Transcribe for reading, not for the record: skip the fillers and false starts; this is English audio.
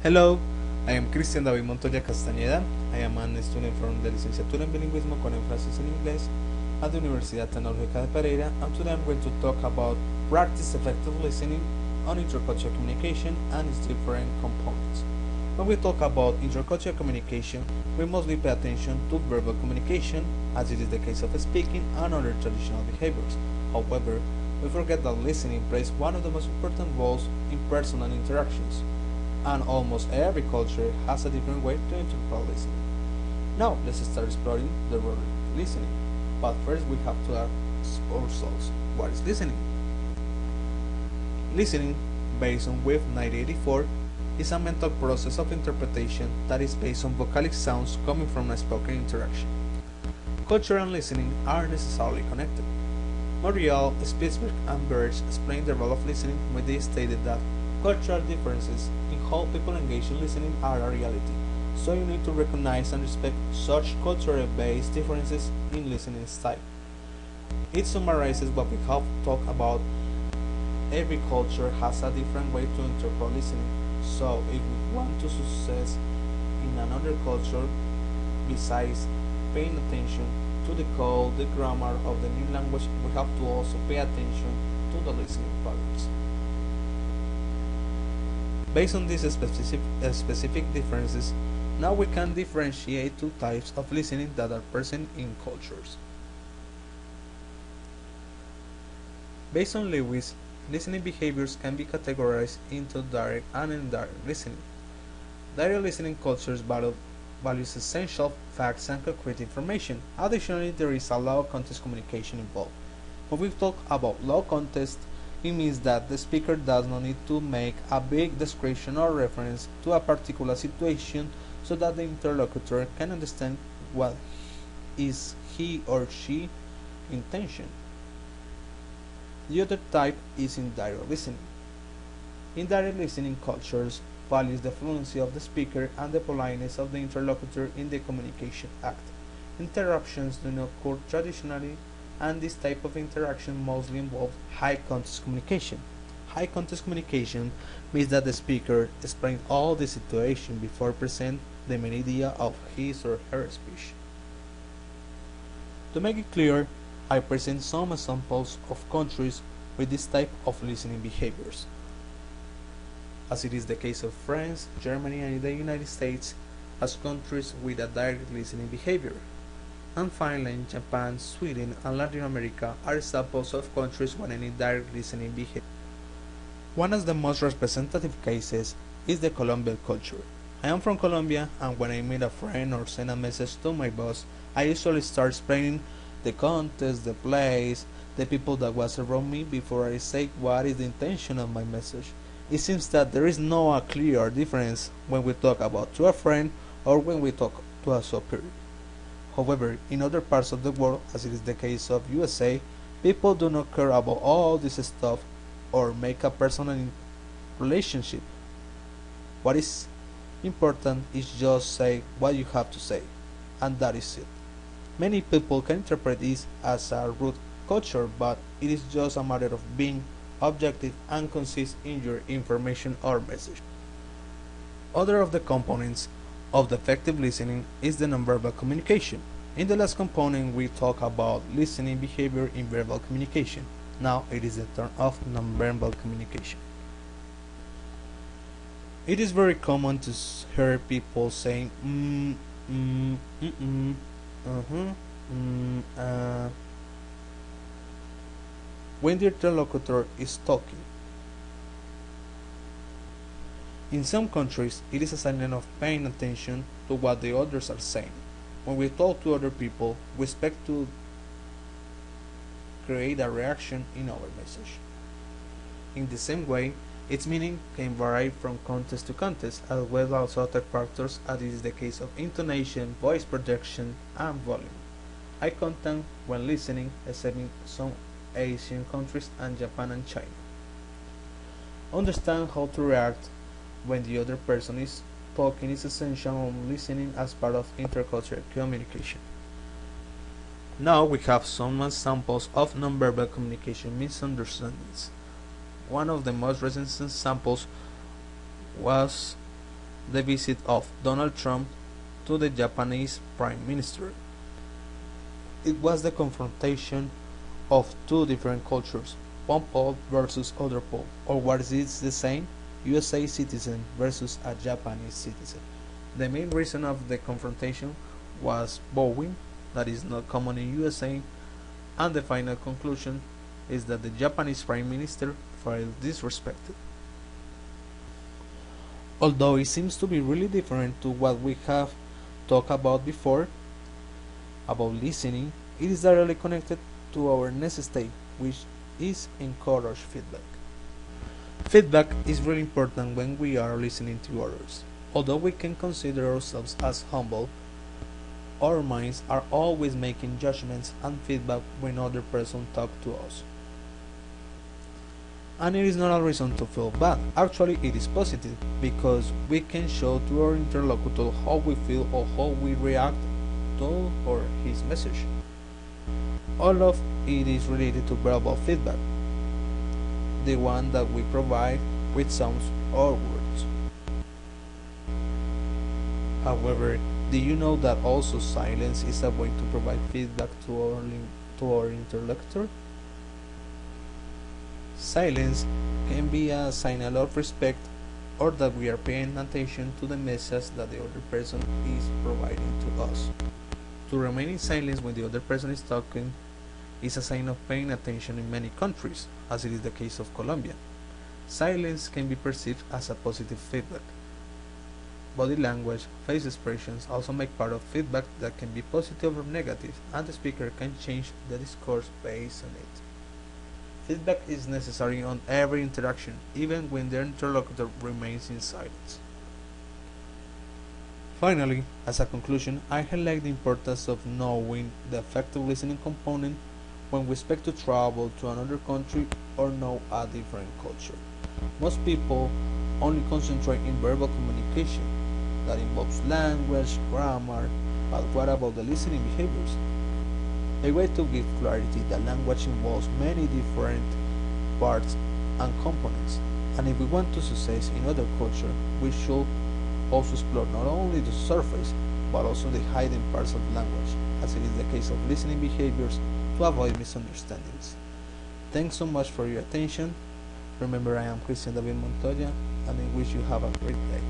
Hello, I am Cristhian Montoya Castañeda. I am a student from the Licenciatura en Bilingüismo con énfasis en inglés at the Universidad Tecnológica de Pereira, and today I'm going to talk about practice effective listening on intercultural communication and its different components. When we talk about intercultural communication, we mostly pay attention to verbal communication, as it is the case of speaking and other traditional behaviors. However, we forget that listening plays one of the most important roles in personal interactions, and almost every culture has a different way to interpret listening. Now, let's start exploring the word listening. But first, we have to ask ourselves, what is listening? Listening, based on WIF 1984, is a mental process of interpretation that is based on vocalic sounds coming from a spoken interaction. Culture and listening are necessarily connected. Morial, Spitzberg, and Birch explained the role of listening when they stated that cultural differences in how people engage in listening are a reality, so you need to recognize and respect such cultural-based differences in listening style. It summarizes what we have talked about. Every culture has a different way to interpret listening, so if we want to success in another culture, besides paying attention to the code, the grammar of the new language, we have to also pay attention to the listening patterns. Based on these specific differences, now we can differentiate two types of listening that are present in cultures. Based on Lewis, listening behaviors can be categorized into direct and indirect listening. Direct listening cultures values essential facts and concrete information. Additionally, there is a low context communication involved. When we talk about low context, it means that the speaker does not need to make a big description or reference to a particular situation so that the interlocutor can understand what is he or she intention. The other type is indirect listening. Indirect listening cultures values the fluency of the speaker and the politeness of the interlocutor in the communication act. Interruptions do not occur traditionally, and this type of interaction mostly involves high context communication. High context communication means that the speaker explains all the situation before present the main idea of his or her speech. To make it clear, I present some examples of countries with this type of listening behaviors, as it is the case of France, Germany, and the United States as countries with a direct listening behavior. And finally, Japan, Sweden, and Latin America are examples of countries with an indirect listening behavior. One of the most representative cases is the Colombian culture. I am from Colombia, and when I meet a friend or send a message to my boss, I usually start explaining the context, the place, the people that was around me before I say what is the intention of my message. It seems that there is no a clear difference when we talk about to a friend or when we talk to a superior. However, in other parts of the world, as it is the case of USA, people do not care about all this stuff or make a personal relationship. What is important is just say what you have to say, and that is it. Many people can interpret this as a rude culture, but it is just a matter of being objective and consist in your information or message. Other of the components of the effective listening is the nonverbal communication. In the last component, we talk about listening behavior in verbal communication. Now it is the turn of nonverbal communication. It is very common to hear people saying when the interlocutor is talking. In some countries, it is a sign of paying attention to what the others are saying. When we talk to other people, we expect to create a reaction in our message. In the same way, its meaning can vary from context to context, as well as other factors, as is the case of intonation, voice projection, and volume. Eye contact when listening, except in some Asian countries and Japan and China. Understand how to react when the other person is talking is essential on listening as part of intercultural communication. Now we have some examples of nonverbal communication misunderstandings. One of the most recent examples was the visit of Donald Trump to the Japanese Prime Minister. It was the confrontation of two different cultures, one pole versus other pole, or what is it the same? USA citizen versus a Japanese citizen. The main reason of the confrontation was bowing, that is not common in USA, and the final conclusion is that the Japanese Prime Minister felt disrespected. Although it seems to be really different to what we have talked about before, about listening, it is directly connected to our next state, which is encourage feedback. Feedback is really important when we are listening to others. Although we can consider ourselves as humble, our minds are always making judgments and feedback when other person talk to us. And it is not a reason to feel bad. Actually, it is positive because we can show to our interlocutor how we feel or how we react to or his message. All of it is related to verbal feedback, the one that we provide with sounds or words. However, do you know that also silence is a way to provide feedback to our interlocutor? Silence can be a signal of respect or that we are paying attention to the message that the other person is providing to us. To remain in silence when the other person is talking is a sign of paying attention in many countries, as it is the case of Colombia. Silence can be perceived as a positive feedback. Body language, face expressions also make part of feedback that can be positive or negative, and the speaker can change the discourse based on it. Feedback is necessary on every interaction, even when the interlocutor remains in silence. Finally, as a conclusion, I highlight the importance of knowing the effective listening component when we expect to travel to another country or know a different culture. Most people only concentrate in verbal communication that involves language, grammar, but what about the listening behaviors? A way to give clarity that language involves many different parts and components, and if we want to success in other culture, we should also explore not only the surface, but also the hidden parts of language, as it is the case of listening behaviors to avoid misunderstandings. Thanks so much for your attention. Remember, I am Cristhian Montoya, and I wish you have a great day.